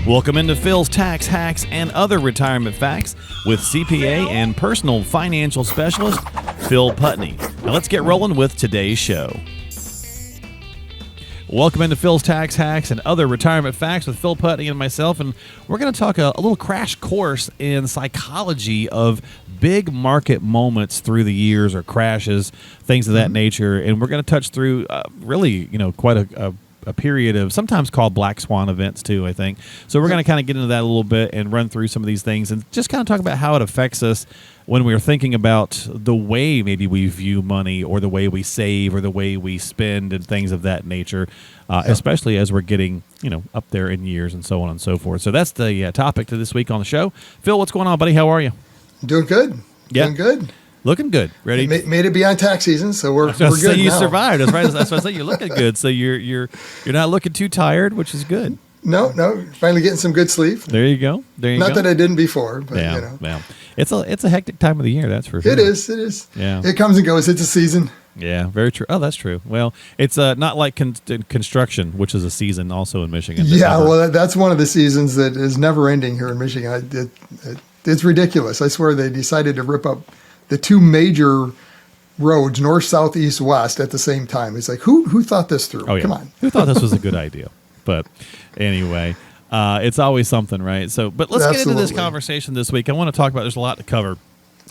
Welcome into Phil's Tax Hacks and Other Retirement Facts with CPA and personal financial specialist Phil Putney. Now let's get rolling with today's show. Welcome into Phil's Tax Hacks and Other Retirement Facts with Phil Putney and myself, and we're going to talk a little crash course in psychology of big market moments through the years or crashes, things of that nature, and we're going to touch through quite a period of sometimes called black swan events too, I think. So we're going to kind of get into that a little bit and run through some of these things and just kind of talk about how it affects us when we're thinking about the way maybe we view money or the way we save or the way we spend and things of that nature, especially as we're getting, up there in years and so on and so forth. So that's the topic to this week on the show. Phil, what's going on, buddy? How are you? Doing good. Yeah. Doing good. Looking good. Ready? Made it beyond tax season, so we're good so you now. survived. That's right. That's what I said. You're looking good. So you're not looking too tired, which is good. No. Finally getting some good sleep. There you go. Not that I didn't before, but Yeah. It's a hectic time of the year. That's for sure. It is. Yeah. It comes and goes. It's a season. Yeah. Very true. Oh, that's true. Well, it's not like construction, which is a season also in Michigan. Yeah. Well, that's one of the seasons that is never ending here in Michigan. It's ridiculous. I swear they decided to rip up the two major roads, north, south, east, west, at the same time. It's like, who thought this through? Oh, yeah. Come on. Who thought this was a good idea? But anyway, it's always something, right? So, but let's get into this conversation this week. I want to talk about, there's a lot to cover.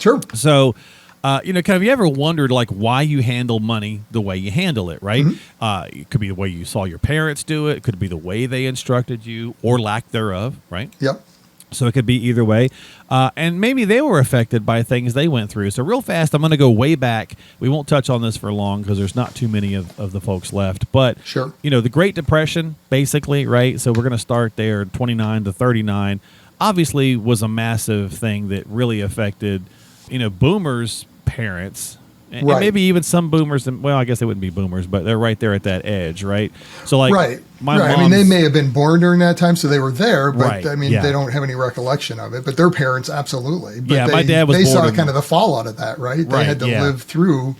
Sure. So, have you ever wondered like why you handle money the way you handle it, right? Mm-hmm. It could be the way you saw your parents do it. It could be the way they instructed you or lack thereof, right? Yep. So it could be either way. And maybe they were affected by things they went through. So real fast, I'm going to go way back. We won't touch on this for long because there's not too many of the folks left. But, sure. The Great Depression, basically, right? So we're going to start there, 29 to 39, obviously was a massive thing that really affected, boomers' parents. And maybe even some boomers, well, I guess they wouldn't be boomers, but they're right there at that edge, right? So, like, my right. I mean, they may have been born during that time, so they were there, but they don't have any recollection of it. But their parents, absolutely. But my dad was They born saw kind of the fallout of that, right? They had to live through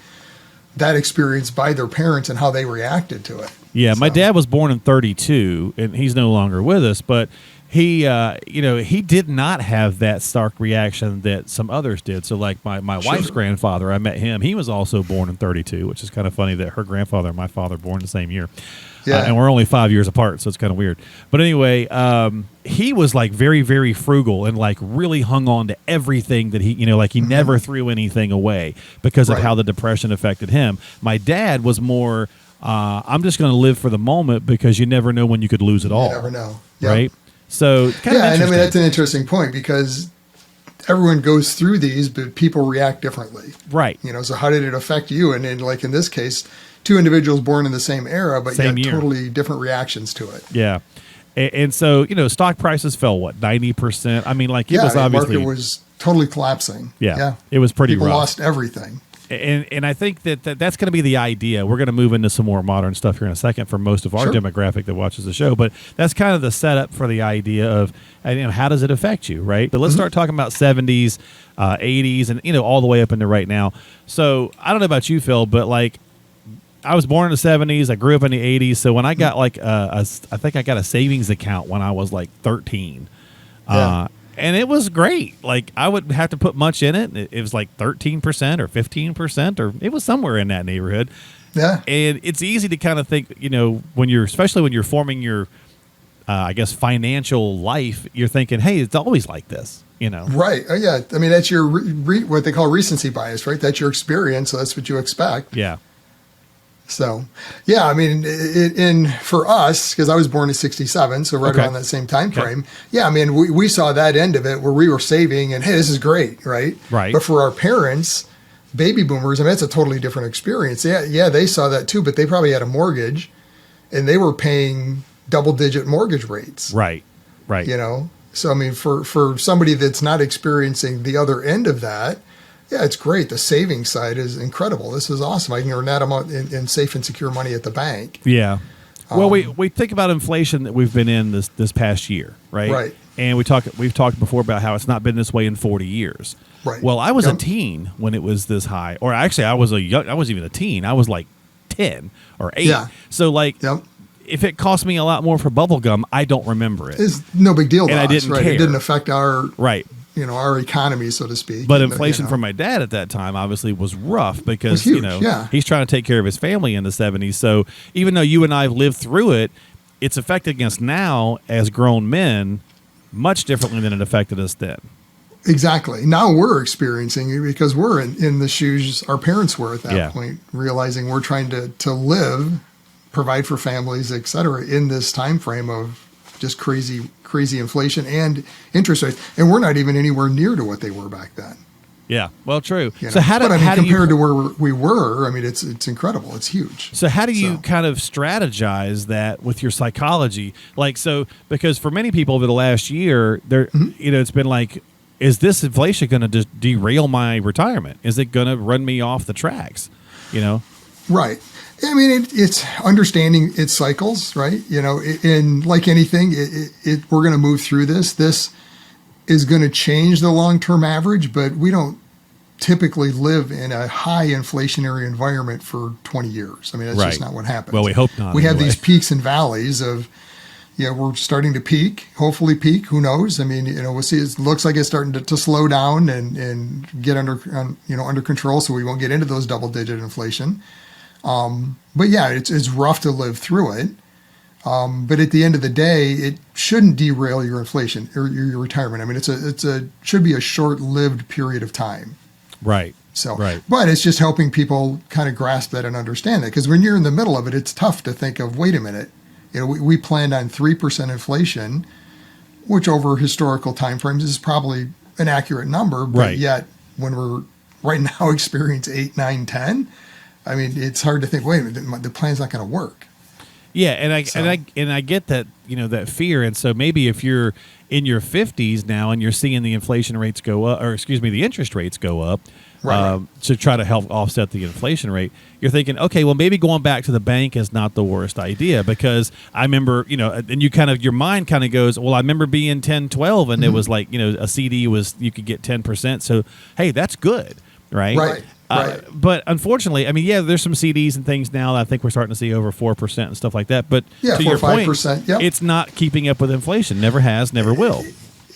that experience by their parents and how they reacted to it. Yeah, my dad was born in 32, and he's no longer with us, but he did not have that stark reaction that some others did. So like my wife's grandfather, I met him. He was also born in 32, which is kind of funny that her grandfather and my father were born the same year. Yeah. And we're only 5 years apart, so it's kind of weird. But anyway, he was like very, very frugal and like really hung on to everything that he never threw anything away because of how the Depression affected him. My dad was more, I'm just going to live for the moment because you never know when you could lose it all. You never know. Yep. Right? So kind of and I mean that's an interesting point because everyone goes through these, but people react differently. Right. So how did it affect you? And in this case, two individuals born in the same era, but yet totally different reactions to it. Yeah. And so, stock prices fell, 90%? I mean, like it was obviously. The market was totally collapsing. Yeah. It was pretty rough. People lost everything. And I think that's going to be the idea. We're going to move into some more modern stuff here in a second for most of our demographic that watches the show. But that's kind of the setup for the idea of how does it affect you, right? But let's start talking about 70s, 80s, and all the way up into right now. So I don't know about you, Phil, but like I was born in the 70s. I grew up in the 80s. So when I got like I think I got a savings account when I was like 13. Yeah. And it was great. Like I wouldn't have to put much in it. It was like 13% or 15%, or it was somewhere in that neighborhood. Yeah. And it's easy to kind of think, especially when you're forming your, financial life, you're thinking, hey, it's always like this, Right. Yeah. I mean, that's your what they call recency bias, right? That's your experience. So that's what you expect. Yeah. So, yeah, I mean, for us, because I was born in 67, so right around that same time frame. Okay. Yeah, I mean, we saw that end of it where we were saving and, hey, this is great, right? Right. But for our parents, baby boomers, I mean, it's a totally different experience. Yeah, they saw that too, but they probably had a mortgage and they were paying double-digit mortgage rates. Right. So, I mean, for somebody that's not experiencing the other end of that, yeah, it's great. The savings side is incredible. This is awesome. I can earn that amount in safe and secure money at the bank. Yeah. Well, we think about inflation that we've been in this past year, right? Right. And we've talked before about how it's not been this way in 40 years. Right. Well, I was a teen when it was this high, or actually, I wasn't even a teen. I was like 10 or 8. Yeah. So like, if it cost me a lot more for bubble gum, I don't remember it. It's no big deal to And I us, didn't right? care. It didn't affect our Right. our economy, so to speak. But And, inflation for my dad at that time obviously was rough because, was huge, yeah. he's trying to take care of his family in the 70s. So even though you and I have lived through it, it's affecting us now as grown men much differently than it affected us then. Exactly. Now we're experiencing it because we're in the shoes our parents were at that point, realizing we're trying to live, provide for families, et cetera, in this time frame of just crazy inflation and interest rates. And we're not even anywhere near to what they were back then. Yeah, well, true. You know? So how do compared to where we were, I mean, it's incredible. It's huge. So how do you kind of strategize that with your psychology? Because for many people over the last year, it's been like, is this inflation going to just derail my retirement? Is it going to run me off the tracks? Right. I mean, it's understanding its cycles, right? And like anything, we're going to move through this. This is going to change the long-term average, but we don't typically live in a high inflationary environment for 20 years. I mean, that's just not what happens. Well, we hope not. We have these peaks and valleys of, we're starting to peak, hopefully peak. Who knows? I mean, we'll see. It looks like it's starting to slow down and get under control, so we won't get into those double-digit inflation. But yeah, it's rough to live through it. But at the end of the day, it shouldn't derail your inflation or your retirement. I mean, it should be a short-lived period of time. Right. But it's just helping people kind of grasp that and understand that, because when you're in the middle of it, it's tough to think of, wait a minute. We planned on 3% inflation, which over historical timeframes is probably an accurate number. But yet, when we're right now experiencing 8, 9, 10, I mean, it's hard to think, wait a minute, the plan's not going to work. Yeah, and I get that, that fear. And so maybe if you're in your 50s now and you're seeing the inflation rates go up, the interest rates go up, to try to help offset the inflation rate, you're thinking, okay, well, maybe going back to the bank is not the worst idea, because I remember, and your mind kind of goes, well, I remember being 10, 12, and it was like, a CD you could get 10%. So, hey, that's good, right? Right. But unfortunately, I mean, there's some CDs and things now that I think we're starting to see over 4% and stuff like that. But to your point, 5%, it's not keeping up with inflation. Never has, never will.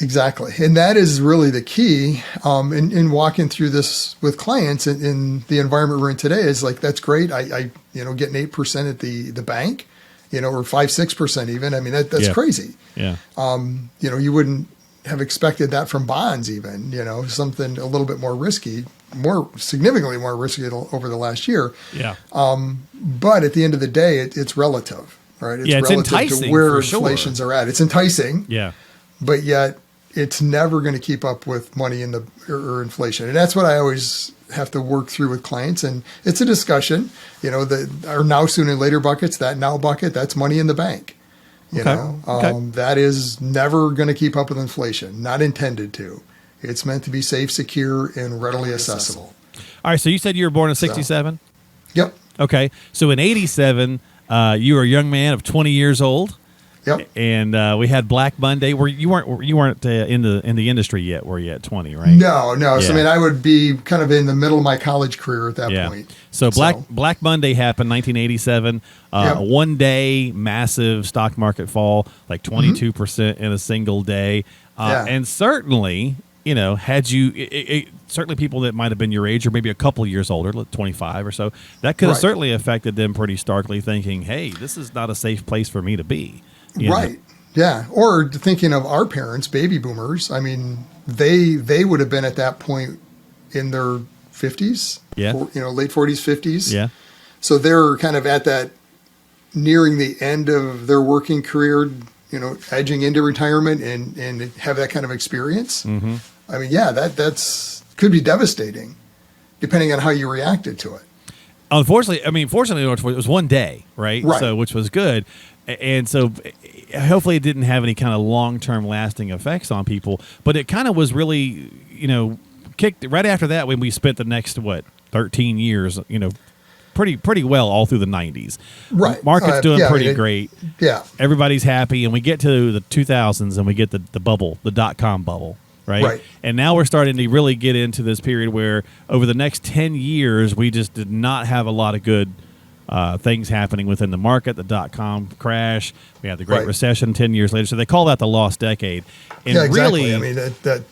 Exactly. And that is really the key in walking through this with clients in the environment we're in today. Is like, that's great. I getting 8% at the bank, or 5-6% even. I mean, that's crazy. Yeah. You wouldn't have expected that from bonds even, something a little bit more risky, significantly more risky over the last year. Yeah. But at the end of the day, it's relative, right? It's relative enticing to where inflations are at. It's enticing. Yeah. But yet it's never going to keep up with money or inflation. And that's what I always have to work through with clients. And it's a discussion, our now, soon, and later buckets, that now bucket, that's money in the bank. That is never going to keep up with inflation, not intended to. It's meant to be safe, secure, and readily accessible. All right, so you said you were born in 67? Yep. Okay, so in 87, you were a young man of 20 years old. Yep. And we had Black Monday. You weren't in the industry yet, were you, at 20, right? No. Yeah. So I mean, I would be kind of in the middle of my college career at that point. So Black Monday happened 1987. One day, massive stock market fall, like 22% in a single day. And certainly, had you certainly people that might have been your age or maybe a couple years older, 25 or so, that could have certainly affected them pretty starkly, thinking, hey, this is not a safe place for me to be. Right. Yeah. Or thinking of our parents, baby boomers. I mean, they would have been at that point in their 50s. Yeah. Late 40s, 50s. Yeah. So they're kind of at that nearing the end of their working career, edging into retirement and have that kind of experience. Mm-hmm. I mean, that's could be devastating depending on how you reacted to it. Fortunately, it was one day, right? So, which was good. And so hopefully it didn't have any kind of long-term lasting effects on people, but it kind of was really, kicked right after that when we spent the next, 13 years, pretty well all through the 90s. Right. Market's doing pretty great. Yeah. Everybody's happy, and we get to the 2000s and we get the bubble, the dot-com bubble. Right. And now we're starting to really get into this period where over the next 10 years, we just did not have a lot of good things happening within the market, the .com crash. We had the Great Right. Recession 10 years later. So they call that the lost decade. And Yeah, exactly. really, I mean, that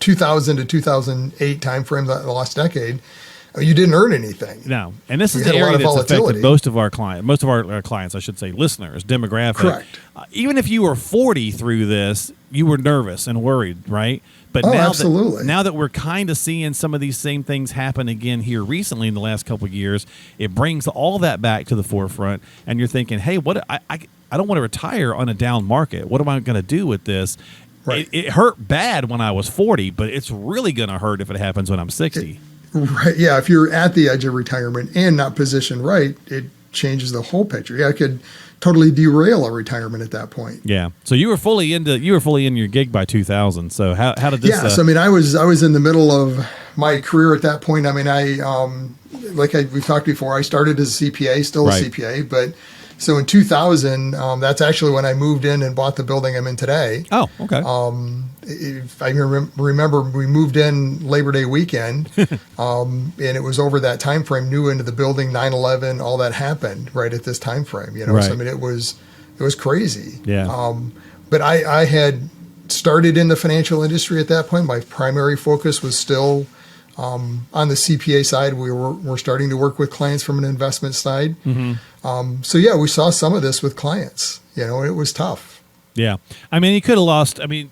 2000 to 2008 timeframe, that lost decade, you didn't earn anything. no. And this We is had the a lot area of that's affected volatility. most of our clients, I should say, listeners, demographic. Correct. Even if you were 40 through this, you were nervous and worried, right? But Oh, now absolutely. now that we're kind of seeing some of these same things happen again here recently in the last couple of years, it brings all that back to the forefront. And you're thinking, hey, I don't want to retire on a down market. What am I going to do with this? Right. It hurt bad when I was 40, but it's really going to hurt if it happens when I'm 60. Right. Yeah. If you're at the edge of retirement and not positioned right, it changes the whole picture. Yeah, it could totally derail a retirement at that point. Yeah. So you were fully in your gig by 2000. So how did this? Yes. I mean, I was in the middle of my career at that point. I mean, we've talked before, I started as a CPA, still Right. a CPA, but so in 2000, that's actually when I moved in and bought the building I'm in today. Oh, okay. If I remember, we moved in Labor Day weekend, and it was over that time frame. New into the building, 9/11, all that happened right at this time frame. Right. So I mean, it was crazy. Yeah. But I had started in the financial industry at that point. My primary focus was still on the CPA side. We're starting to work with clients from an investment side. Mm-hmm. So yeah, we saw some of this with clients. It was tough. Yeah. I mean, you could have lost. I mean,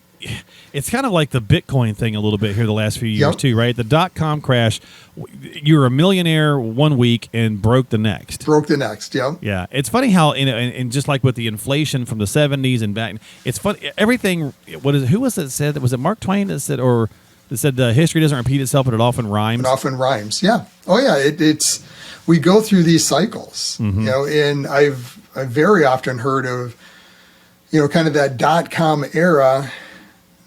it's kind of like the Bitcoin thing a little bit here the last few years Yep. too, right? The .com crash, you were a millionaire one week and broke the next. Broke the next. Yep. Yeah, it's funny how and just like with the inflation from the 70s and back, it's fun. Everything. Who was it said? Was it Mark Twain that said, or that said, history doesn't repeat itself, but it often rhymes. It often rhymes. Yeah. Oh yeah. It's we go through these cycles. Mm-hmm. And I've very often heard of kind of that .com era.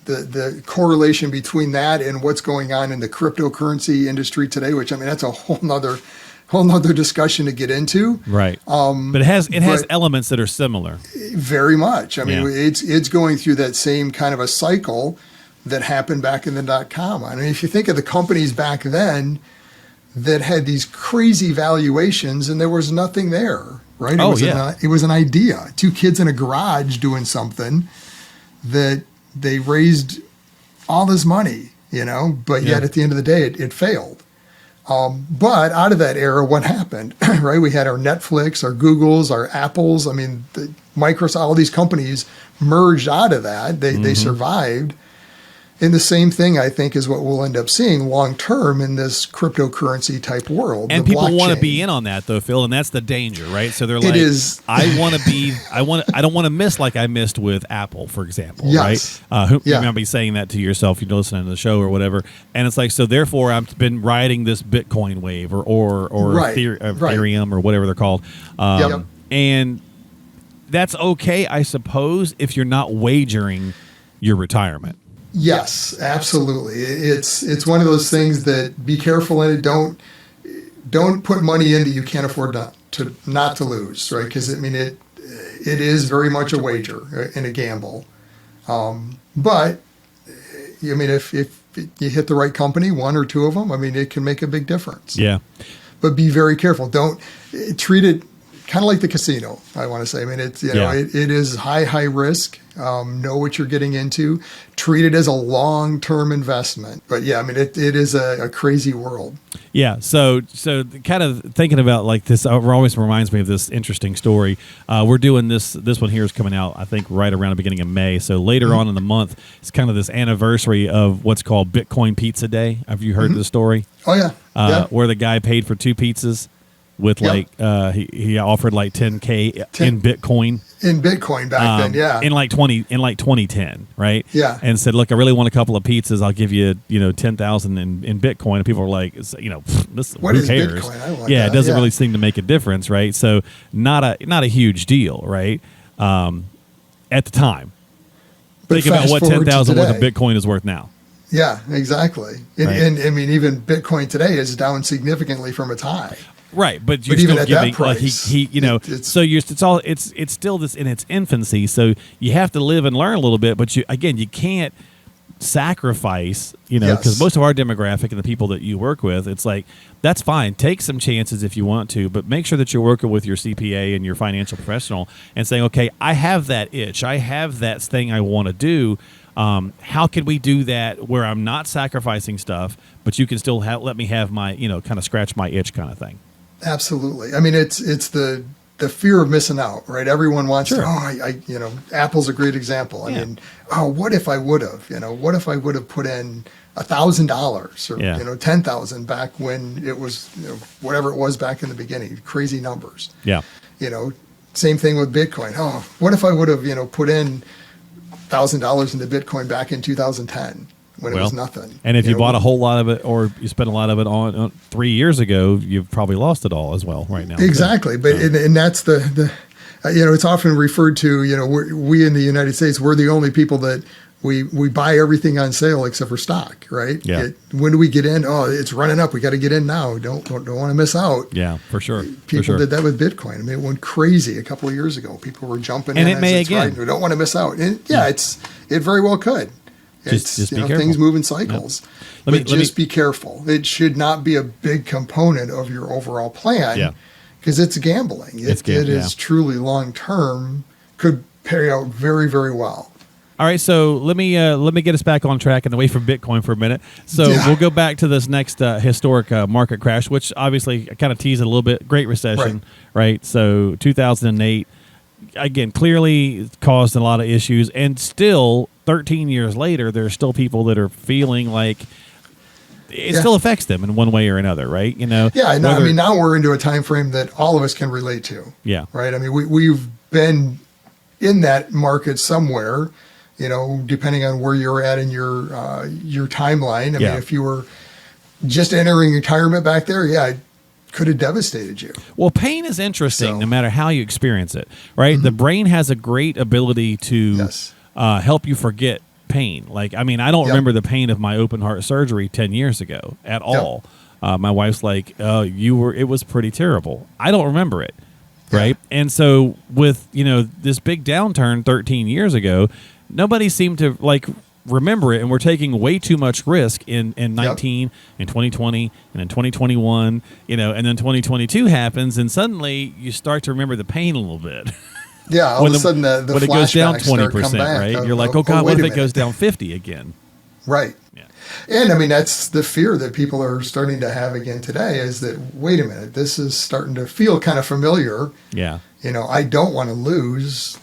The correlation between that and what's going on in the cryptocurrency industry today, which I mean that's a whole nother discussion to get into. Right. But it has elements that are similar. Very much. I mean, Yeah. it's going through that same kind of a cycle that happened back in the .com. I mean, if you think of the companies back then that had these crazy valuations and there was nothing there, right? It was an idea. Two kids in a garage doing something that they raised all this money, but yet at the end of the day, it failed. But out of that era, what happened, right? We had our Netflix, our Googles, our Apples. I mean, Microsoft, all these companies merged out of that. They survived. And the same thing, I think, is what we'll end up seeing long term in this cryptocurrency type world. And people want to be in on that, though, Phil, and that's the danger, right? So they're like, I don't want to miss like I missed with Apple, for example, yes. right? You might be saying that to yourself, you're listening to the show or whatever, and it's like, so therefore I've been riding this Bitcoin wave or Right. Ethereum or whatever they're called, and that's okay, I suppose, if you're not wagering your retirement. Yes, absolutely. It's one of those things that be careful in it. Don't put money in that you can't afford not to lose, right? Because I mean it is very much a wager and a gamble. But I mean if you hit the right company, one or two of them, I mean it can make a big difference. Yeah. But be very careful. Don't treat it kind of like the casino, I want to say. I mean, it is high risk. Know what you're getting into. Treat it as a long-term investment. But yeah, I mean, it is a crazy world. Yeah. So kind of thinking about like this, always reminds me of this interesting story. We're doing this one here is coming out, I think, right around the beginning of May. So later on in the month, it's kind of this anniversary of what's called Bitcoin Pizza Day. Have you heard the story? Oh yeah. Where the guy paid for 2 pizzas with he offered like 10K in Bitcoin. In Bitcoin back then, yeah. In like 2010, right? Yeah. And said, look, I really want a couple of pizzas. I'll give you, 10,000 in Bitcoin. And people were like, What who is cares? Bitcoin? I want yeah, that. it doesn't really seem to make a difference, right? So not a huge deal, right? At the time. But think about what fast forward to 10,000 worth of today. Bitcoin is worth now. Yeah, exactly. And I mean, even Bitcoin today is down significantally from its high. Right, but you're But even still at that giving like price, he it's still this in its infancy. So you have to live and learn a little bit, but you can't sacrifice, because Yes. most of our demographic and the people that you work with, it's like, that's fine. Take some chances if you want to, but make sure that you're working with your CPA and your financial professional and saying, okay, I have that itch. I have that thing I want to do. How can we do that where I'm not sacrificing stuff, but you can still let me have my, kind of scratch my itch kind of thing. Absolutely. I mean, it's the fear of missing out, right? Everyone wants Sure. to, Apple's a great example. I mean, what if I would have, what if I would have put in $1,000 or, 10,000 back when it was, whatever it was back in the beginning, crazy numbers. Yeah. Same thing with Bitcoin. Oh, what if I would have, put in $1,000 into Bitcoin back in 2010 when it was nothing? And if you bought a whole lot of it, or you spent a lot of it on 3 years ago, you've probably lost it all as well right now. Exactly. But and that's the it's often referred to, we in the United States, we're the only people that we buy everything on sale except for stock, right? Yeah. When do we get in? Oh, it's running up. We got to get in now. Don't want to miss out. Yeah, for sure. People did that with Bitcoin. I mean, it went crazy a couple of years ago. People were jumping and in. it may as it's again. Right. We don't want to miss out. And it very well could. Just be careful. Things move in cycles. Yeah. But be careful. It should not be a big component of your overall plan. Yeah. Because it's gambling. It is truly long term, could pay out very, very well. All right, so let me get us back on track and away from Bitcoin for a minute. So we'll go back to this next historic market crash, which obviously I kind of teased it a little bit. Great Recession, right? So 2008, again, clearly caused a lot of issues, and still 13 years later, there's still people that are feeling like it still affects them in one way or another, right? Yeah, I mean, now we're into a time frame that all of us can relate to. Yeah. Right? I mean, we've been in that market somewhere, depending on where you're at in your timeline. I mean, if you were just entering retirement back there, it could have devastated you. Well, pain is interesting no matter how you experience it, right? Mm-hmm. The brain has a great ability to help you forget pain. Like, I mean, I don't remember the pain of my open heart surgery 10 years ago at all. My wife's like, it was pretty terrible. I don't remember it. Right. And so with, this big downturn 13 years ago, nobody seemed to remember it. And we're taking way too much risk in 19 and 2020 and in 2021, and then 2022 happens and suddenly you start to remember the pain a little bit. Yeah. All of a sudden the when it goes down 20%, right? You're like, oh God, what if it goes down 50 again? Right. Yeah. And I mean, that's the fear that people are starting to have again today is that, wait a minute, this is starting to feel kind of familiar. Yeah. I don't want to lose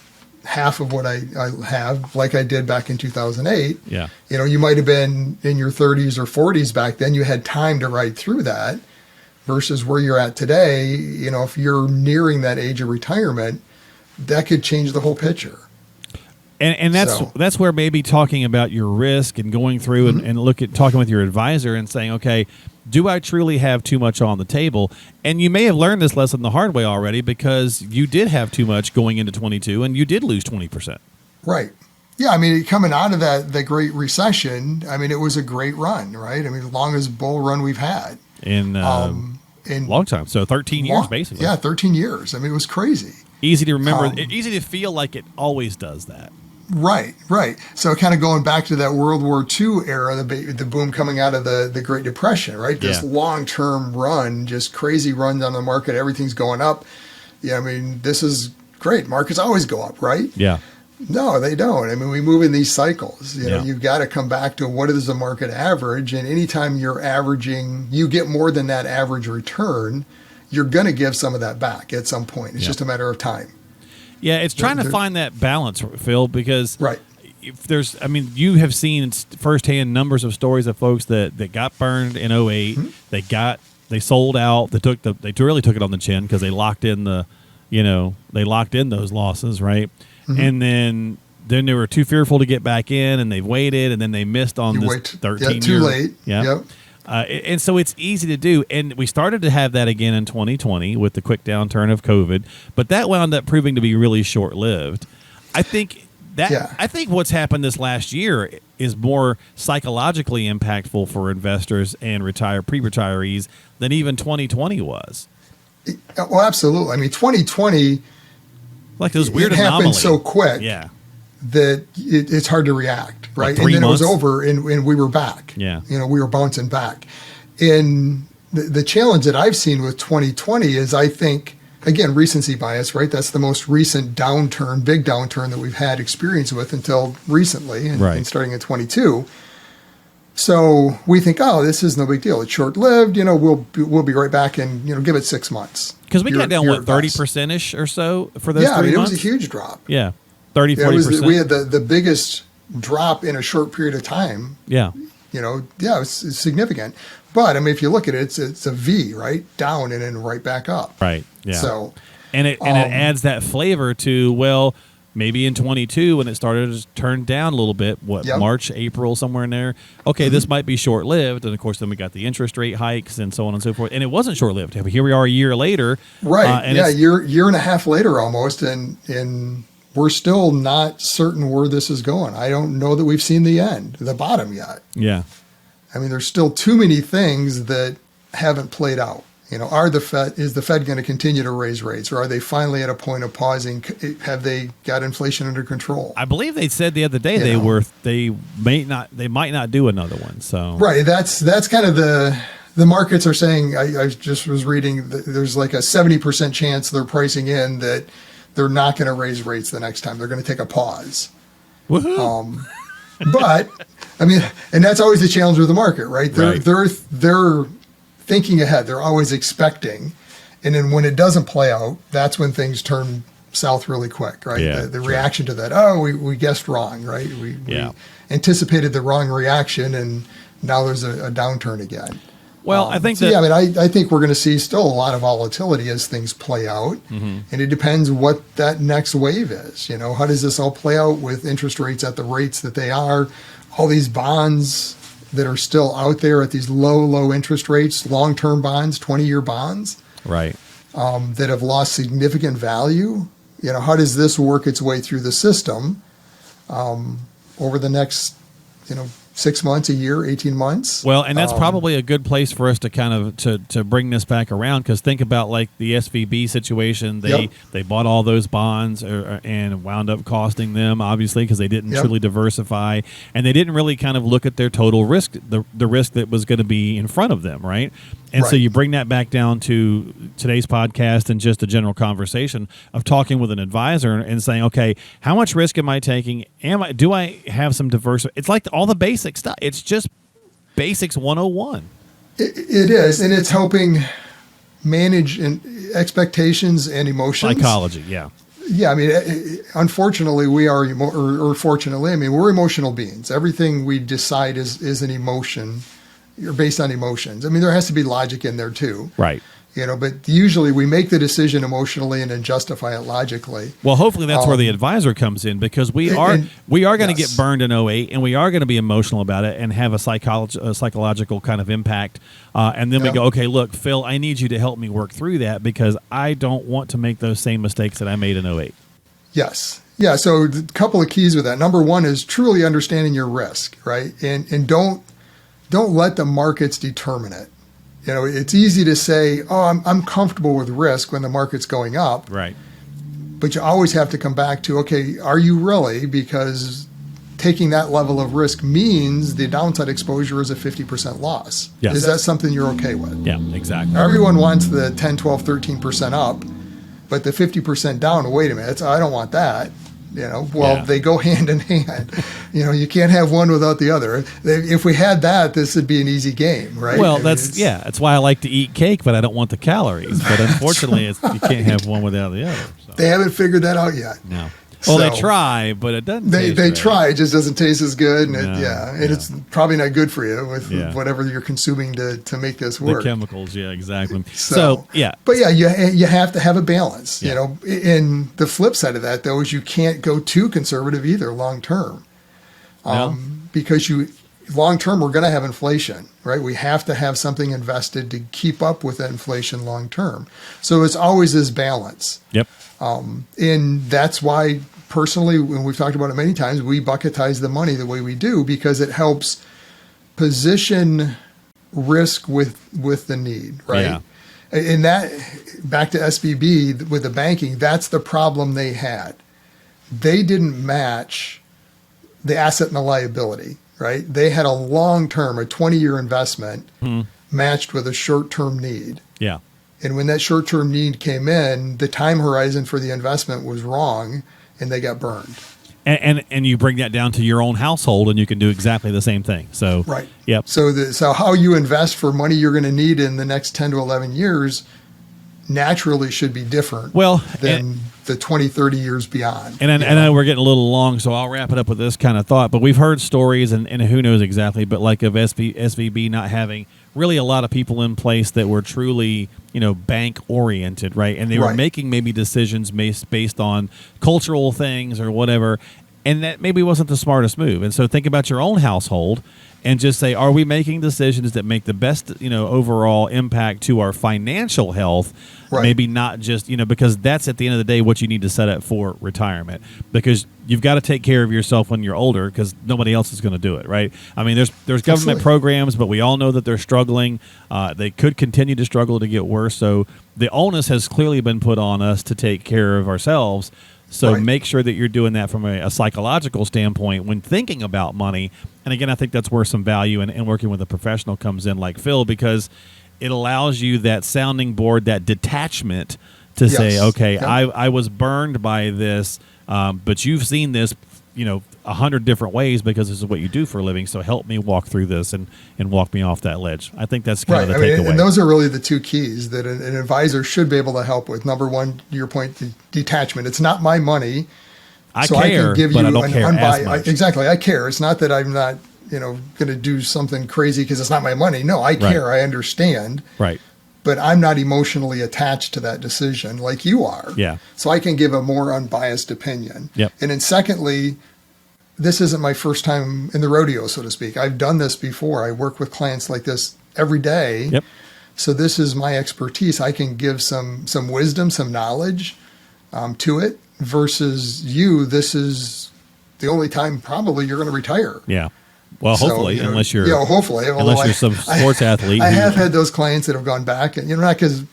half of what I have like I did back in 2008. Yeah. You might have been in your 30s or 40s back then. You had time to ride through that versus where you're at today. If you're nearing that age of retirement, that could change the whole picture. And that's where maybe talking about your risk and going through and talking with your advisor and saying, okay, do I truly have too much on the table? And you may have learned this lesson the hard way already because you did have too much going into 22 and you did lose 20%. Right. Yeah. I mean, coming out of the Great Recession, I mean, it was a great run, right? I mean, the longest bull run we've had in long time. So 13 years, basically. Yeah. 13 years. I mean, it was crazy. Easy to remember. Easy to feel like it always does that. Right. So kind of going back to that World War II era, the boom coming out of the Great Depression, right? This long-term run, just crazy runs on the market. Everything's going up. Yeah, I mean, this is great. Markets always go up, right? Yeah. No, they don't. I mean, we move in these cycles. You've got to come back to what is the market average. And anytime you're averaging, you get more than that average return, you're going to give some of that back at some point. It's just a matter of time. Yeah, it's trying to find that balance, Phil, because if you have seen firsthand numbers of stories of folks that got burned in 08. Mm-hmm. They sold out. They really took it on the chin because they locked in those losses, right? Mm-hmm. And then they were too fearful to get back in, and they've waited, and then they missed on this 13 years. Too late. Yeah. Yep. And so it's easy to do. And we started to have that again in 2020 with the quick downturn of COVID, but that wound up proving to be really short-lived. I think what's happened this last year is more psychologically impactful for investors and pre-retirees than even 2020 was. Well, absolutely. I mean, 2020, like those weird it happened anomalies. so quick. Yeah. that it's hard to react, right? Like And 3 then months? it was over, and we were back. Yeah. We were bouncing back. And the challenge that I've seen with 2020 is, I think, again, recency bias, right? That's the most recent downturn, big downturn that we've had experience with until recently, and starting in 22. So we think, oh, this is no big deal. It's short-lived. We'll be right back, and give it 6 months. Because we got down, 30%-ish or so for those 3 months? Yeah, it was a huge drop. Yeah, 30, 40%. We had the biggest drop in a short period of time. Yeah. It's significant. But, if you look at it, it's a V, right? Down and then right back up. Right, yeah. So, and it adds that flavor to, well, maybe in 22 when it started to turn down a little bit, March, April, somewhere in there. Okay, this might be short-lived. And, of course, then we got the interest rate hikes and so on and so forth. And it wasn't short-lived. Here we are a year later. Right, year and a half later almost, and we're still not certain where this is going. I don't know that we've seen the bottom yet. Yeah. There's still too many things that haven't played out. Is the Fed going to continue to raise rates, or are they finally at a point of pausing? Have they got inflation under control? I believe they said the other day they might not do another one. So right, that's kind of the markets are saying. I just was reading that there's like a 70% chance they're pricing in that they're not going to raise rates the next time. They're going to take a pause. Woohoo! But and that's always the challenge with the market, right? They're thinking ahead. They're always expecting, and then when it doesn't play out, that's when things turn south really quick, right? Yeah, the reaction to that. Oh, we guessed wrong, right? We anticipated the wrong reaction, and now there's a downturn again. Well, I think I think we're going to see still a lot of volatility as things play out, and it depends what that next wave is. How does this all play out with interest rates at the rates that they are, all these bonds that are still out there at these low interest rates, long-term bonds, 20-year bonds, right, that have lost significant value. How does this work its way through the system over the next, 6 months, a year, 18 months? Well, and that's probably a good place for us to kind of to bring this back around, because think about like the SVB situation. They bought all those bonds and wound up costing them, obviously, because they didn't truly diversify, and they didn't really kind of look at their total risk, the risk that was going to be in front of them, right? And so you bring that back down to today's podcast and just a general conversation of talking with an advisor and saying, okay, how much risk am I taking? Do I have some diversity? It's like all the basic stuff. It's just basics 101. It is, and it's helping manage expectations and emotions. Psychology, yeah. Yeah, unfortunately, we are, or fortunately, we're emotional beings. Everything we decide is an emotion. You're based on emotions. There has to be logic in there too. Right. But usually we make the decision emotionally and then justify it logically. Well, hopefully that's where the advisor comes in, because we are going to get burned in 08, and we are going to be emotional about it and have a psychological kind of impact. And then we go, okay, look, Phil, I need you to help me work through that, because I don't want to make those same mistakes that I made in 08. Yes. Yeah. So a couple of keys with that. Number one is truly understanding your risk, right? And don't let the markets determine it. It's easy to say, oh, I'm comfortable with risk when the market's going up. Right. But you always have to come back to, okay, are you really? Because taking that level of risk means the downside exposure is a 50% loss. Yes. Is that something you're okay with? Yeah, exactly. Everyone wants the 10, 12, 13% up, but the 50% down, wait a minute, I don't want that. They go hand in hand. You can't have one without the other. If we had that, this would be an easy game, right? Well, that's why I like to eat cake, but I don't want the calories. But unfortunately, you can't have one without the other. So. They haven't figured that out yet. No. Well, they try, but it doesn't. They try. It just doesn't taste as good, and it's probably not good for you with whatever you're consuming to make this work. The chemicals, exactly. So but you have to have a balance. And the flip side of that, though, is you can't go too conservative either long term, because long term we're going to have inflation, right? We have to have something invested to keep up with that inflation long term. So it's always this balance. Yep. And that's why, personally, when we've talked about it many times, we bucketize the money the way we do, because it helps position risk with the need, right? Yeah. And that, back to SVB with the banking, that's the problem they had. they didn't match the asset and the liability, right? They had a long-term, a 20-year investment matched with a short-term need. Yeah. And when that short-term need came in, the time horizon for the investment was wrong, and they got burned. And you bring that down to your own household, and you can do exactly the same thing. So right. Yep. So how you invest for money you're going to need in the next 10 to 11 years naturally should be different than the 20, 30 years beyond. And I know we're getting a little long, so I'll wrap it up with this kind of thought. But we've heard stories, and who knows exactly, but like of SVB not having really a lot of people in place that were truly, bank oriented, right? And they were making maybe decisions based on cultural things or whatever, and that maybe wasn't the smartest move. And so think about your own household and just say, are we making decisions that make the best, overall impact to our financial health? Right. Maybe not just, because that's at the end of the day what you need to set up for retirement, because you've got to take care of yourself when you're older, because nobody else is going to do it, right? I mean, there's government programs, but we all know that they're struggling. They could continue to struggle to get worse. So the onus has clearly been put on us to take care of ourselves. So make sure that you're doing that from a psychological standpoint when thinking about money. And again, I think that's where some value in working with a professional comes in, like Phil, because it allows you that sounding board, that detachment to say, okay, I was burned by this, but you've seen this, 100 different ways because this is what you do for a living. So help me walk through this and walk me off that ledge. I think that's kind of the takeaway. And those are really the two keys that an advisor should be able to help with. Number one, your point, detachment. It's not my money. I care, but I don't care as much. Exactly. I care. It's not that I'm not, going to do something crazy because it's not my money. No, I care. I understand. Right. But I'm not emotionally attached to that decision like you are. Yeah. So I can give a more unbiased opinion. Yep. And then secondly, this isn't my first time in the rodeo, so to speak. I've done this before. I work with clients like this every day. Yep. So this is my expertise. I can give some wisdom, some knowledge to it, versus you. This is the only time probably you're going to retire. Yeah. Well, hopefully, unless you're hopefully, unless you're some sports athlete. I have had those clients that have gone back, and not because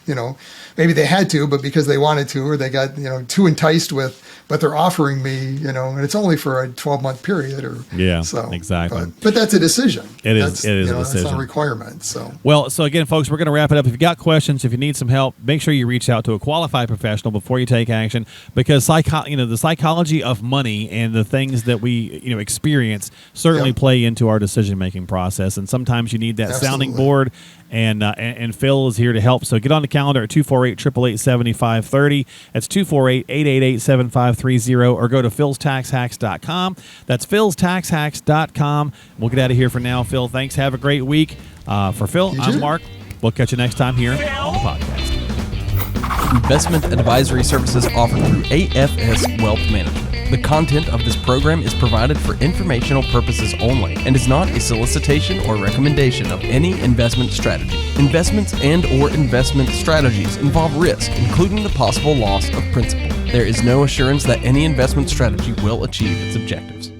maybe they had to, but because they wanted to, or they got too enticed with. But they're offering me, and it's only for a 12-month period, or exactly. But that's a decision. It is a decision. That's not a requirement. So again, folks, we're going to wrap it up. If you've got questions, if you need some help, make sure you reach out to a qualified professional before you take action, because the psychology of money and the things that we experience certainly play into our decision-making process, and sometimes you need that sounding board. And Phil is here to help. So get on the calendar at 248-888-7530. That's 248-888-7530, or go to philstaxhacks.com. That's philstaxhacks.com. We'll get out of here for now. Phil, thanks. Have a great week. For Phil, I'm Mark. We'll catch you next time here on the podcast. Investment advisory services offered through AFS Wealth Management. The content of this program is provided for informational purposes only and is not a solicitation or recommendation of any investment strategy. Investments and/or investment strategies involve risk, including the possible loss of principal. There is no assurance that any investment strategy will achieve its objectives.